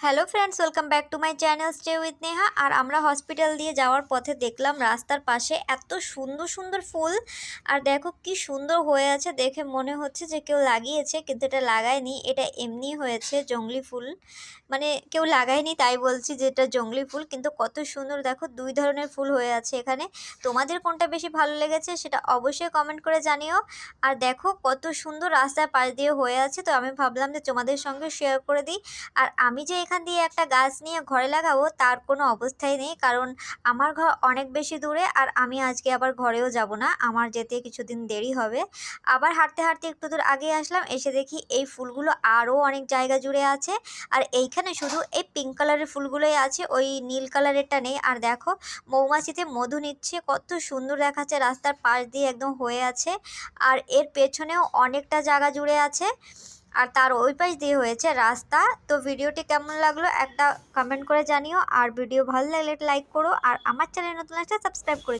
Hello friends, welcome back to my channel stay with Neha. আর আমরা hospital দিয়ে যাওয়ার পথে দেখলাম রাস্তার পাশে এত সুন্দর সুন্দর ফুল। আর দেখো কি সুন্দর হয়ে আছে, দেখে মনে হচ্ছে যে কেউ লাগিয়েছে, কিন্তু এটা লাগায়নি, এটা এমনি হয়েছে জংলি ফুল। মানে কেউ লাগায়নি তাই বলছি যে এটা জংলি ফুল, কিন্তু কত সুন্দর দেখো, দুই ধরনের ফুল হয়ে আছে এখানে। তোমাদের কোনটা বেশি ভালো লেগেছে সেটা অবশ্যই কমেন্ট করে জানিও। আর দেখো কত সুন্দর রাস্তার পাশ দিয়ে হয়ে আছে, তো আমি ভাবলাম যে তোমাদের সঙ্গে শেয়ার করে দিই। আর আমি যে এখান দিয়ে একটা গাছ নিয়ে ঘরে লাগাবো তার কোনো অবস্থাই নেই, কারণ আমার ঘর অনেক বেশি দূরে, আর আমি আজকে আবার ঘরেও যাব না, আমার যেতে কিছুদিন দেরি হবে। আবার হাঁটতে হাঁটতে একটু দূর আগে আসলাম, এসে দেখি এই ফুলগুলো আরও অনেক জায়গা জুড়ে আছে। আর এইখানে শুধু এই পিঙ্ক কালারের ফুলগুলোই আছে, ওই নীল কালারেরটা নেই। আর দেখো মৌমাছিতে মধু নিচ্ছে, কত সুন্দর দেখাচ্ছে, রাস্তার পাশ দিয়ে একদম হয়ে আছে। আর এর পেছনেও অনেকটা জায়গা জুড়ে আছে, আর তার ওই পাশ দিয়ে হয়েছে রাস্তা। তো ভিডিওটি কেমন লাগলো একটা কমেন্ট করে জানিও, আর ভিডিও ভালো লাগলে একটা লাইক করো, আর আমার চ্যানেল নতুন একটা সাবস্ক্রাইব করে